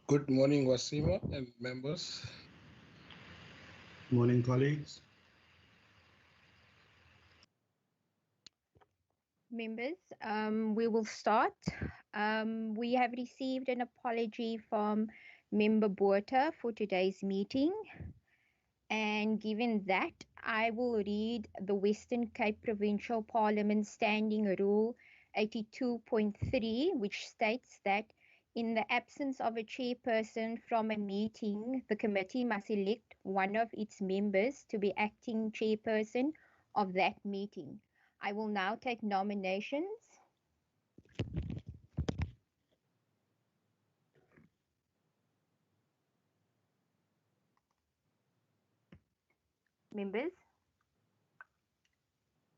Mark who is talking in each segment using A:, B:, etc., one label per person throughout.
A: Good morning, Wasima and members.
B: Morning, colleagues.
C: Members, we will start. We have received an apology from Member Botha for today's meeting. And given that, I will read the Western Cape Provincial Parliament Standing Rule 82.3, which states that in the absence of a chairperson from a meeting, the committee must elect one of its members to be acting chairperson of that meeting. I will now take nominations. Members.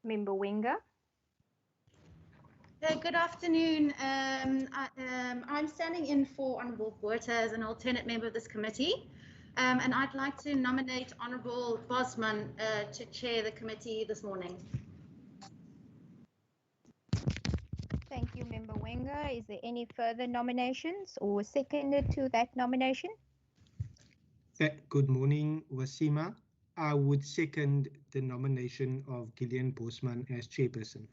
C: Member Wenger.
D: Good afternoon. I'm standing in for Honourable Botha as an alternate member of this committee, and I'd like to nominate Honourable Bosman to chair the committee this morning.
C: Thank you, Member Wenger. Is there any further nominations or seconded to that nomination?
E: Good morning, Wasima. I would second the nomination of Gillian Bosman as chairperson.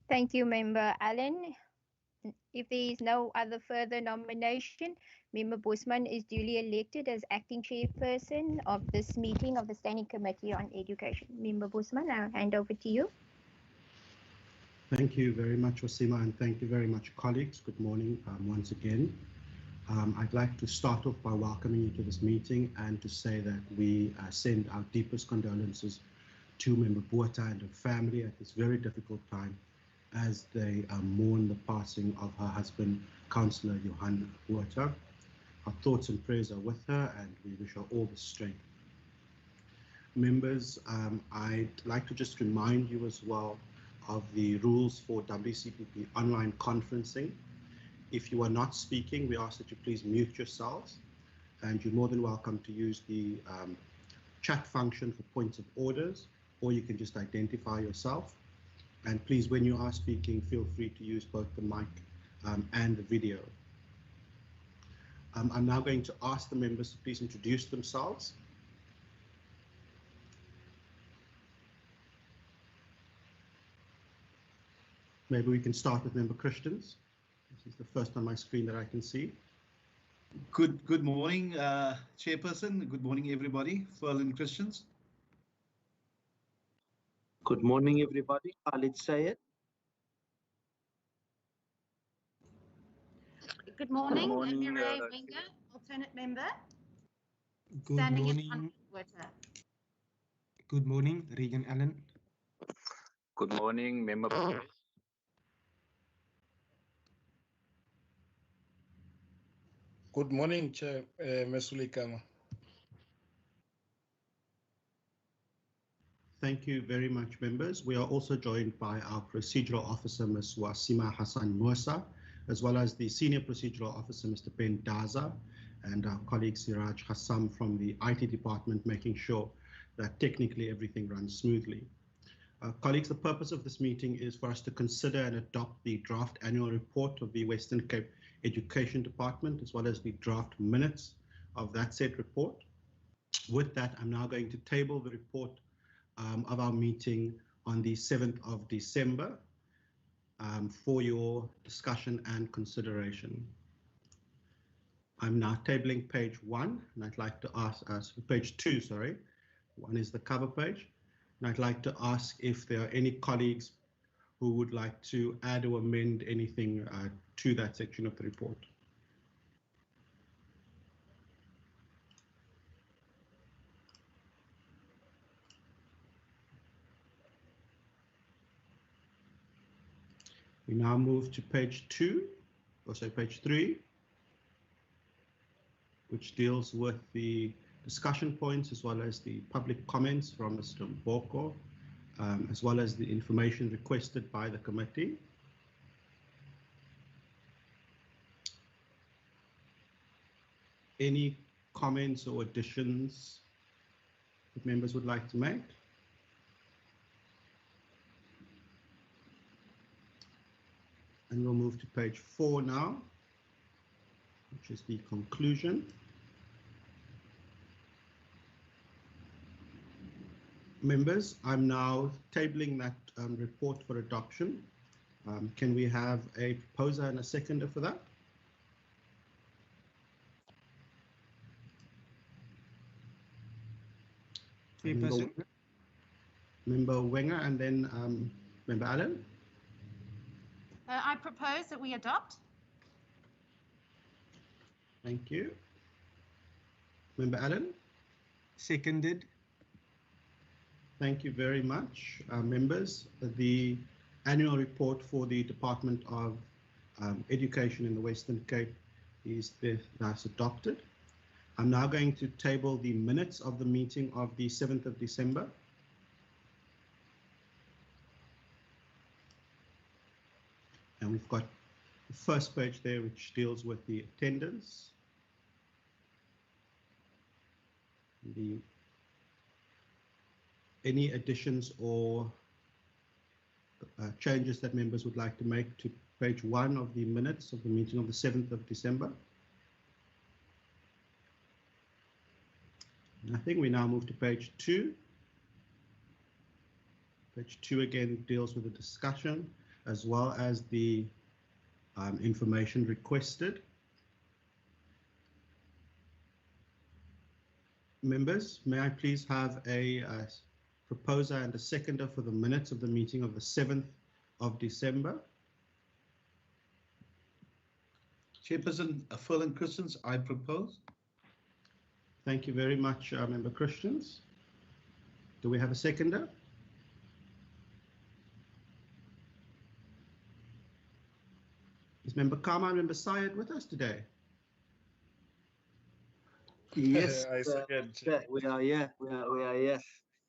C: Thank you, Member Allen. If there is no other further nomination, Member Bosman is duly elected as acting chairperson of this meeting of the Standing Committee on Education. Member Bosman, I'll hand over to you.
B: Thank you very much, Wasima, and thank you very much, colleagues. Good morning once again. I'd like to start off by welcoming you to this meeting and to say that we send our deepest condolences to Member Botha and her family at this very difficult time as they mourn the passing of her husband, Councillor Johan Botha. Our thoughts and prayers are with her, and we wish her all the strength. Members, I'd like to just remind you as well of the rules for WCPP online conferencing. If you are not speaking, we ask that you please mute yourselves, and you're more than welcome to use the chat function for points of orders, or you can just identify yourself. And please, when you are speaking, feel free to use both the mic and the video. I'm now going to ask the members to please introduce themselves. Maybe we can start with Member Christians. This is the first on my screen that I can see.
F: Good morning, Chairperson. Good morning, everybody. Ferlin Christians.
G: Good morning, everybody. Khalid Sayed.
D: Good morning,
G: morning,
D: Mireille Wenger, alternate member.
E: Good
D: Standing in
E: morning.
D: Honourable Botha.
E: Good morning, Regan Allen.
G: Good morning, Member.
A: Good morning, Chair Mesuli Kama.
B: Thank you very much, members. We are also joined by our Procedural Officer, Ms. Wasima Hassan Musa, as well as the Senior Procedural Officer, Mr. Ben Daza, and our colleague Siraj Hassam from the IT department, making sure that technically everything runs smoothly. Colleagues, the purpose of this meeting is for us to consider and adopt the draft annual report of the Western Cape Education Department, as well as the draft minutes of that said report. With that, I'm now going to table the report of our meeting on the 7th of December for your discussion and consideration. I'm now tabling page 1, and I'd like to ask us, page 2, sorry. 1 is the cover page. And I'd like to ask if there are any colleagues who would like to add or amend anything to that section of the report. We now move to page 2, or say page 3, which deals with the discussion points as well as the public comments from Mr. Mboko, as well as the information requested by the committee. Any comments or additions that members would like to make? And we'll move to page 4 now, which is the conclusion. Members, I'm now tabling that report for adoption. Can we have a proposer and a seconder for that?
E: Chairperson.
B: Member Wenger and then Member Allen.
D: I propose that we adopt.
B: Thank you. Member Allen.
E: Seconded.
B: Thank you very much. Members, the annual report for the Department of Education in the Western Cape is thus adopted. I'm now going to table the minutes of the meeting of the 7th of December. And we've got the first page there, which deals with the attendance. Any additions or changes that members would like to make to page 1 of the minutes of the meeting of the 7th of December? Nothing. We now move to page 2. Page 2 again deals with the discussion as well as the information requested. Members, may I please have a proposer and a seconder for the minutes of the meeting of the 7th of December?
F: Chairperson Ferlin Christians, I propose.
B: Thank you very much, Member Christians. Do we have a seconder? Is Member Kama and Member Syed with us today?
G: Yes,
A: I second.
G: we are here. We are here.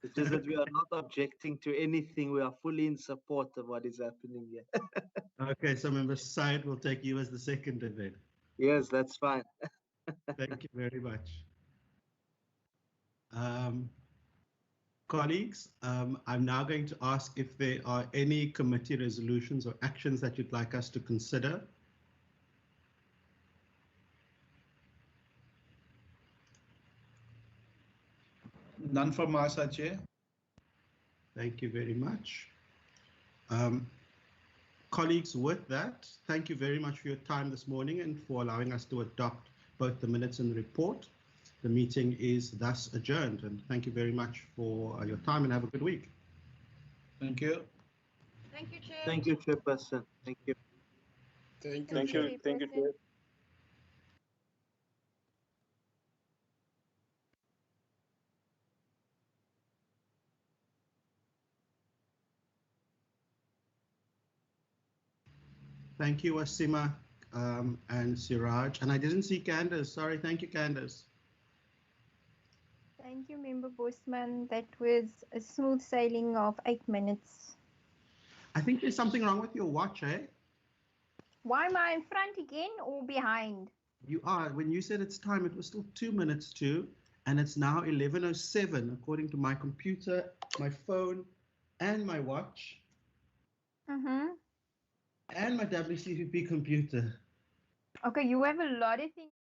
G: It's just that we are not objecting to anything. We are fully in support of what is happening here.
B: Okay, so Member Syed will take you as the seconder then.
G: Yes, that's fine.
B: Thank you very much. Colleagues, I'm now going to ask if there are any committee resolutions or actions that you'd like us to consider.
F: None from my side, Chair.
B: Thank you very much. Colleagues, with that, thank you very much for your time this morning and for allowing us to adopt both the minutes and the report. The meeting is thus adjourned, and thank you very much for your time and have a good week.
F: Thank you.
D: Thank you, Chair.
G: Thank you, Chairperson. Thank you.
A: Thank you.
C: Thank you,
A: Thank you.
C: Chairperson.
B: Thank you, Wasima and Siraj. And I didn't see Candace. Sorry. Thank you, Candace.
C: Thank you, Member Bosman. That was a smooth sailing of 8 minutes.
B: I think there's something wrong with your watch, eh?
C: Why am I in front again or behind?
B: You are. When you said it's time, it was still 2 minutes to, and it's now 11:07 according to my computer, my phone, and my watch,
C: Mm-hmm.
B: and my WCPP computer.
C: Okay, you have a lot of things.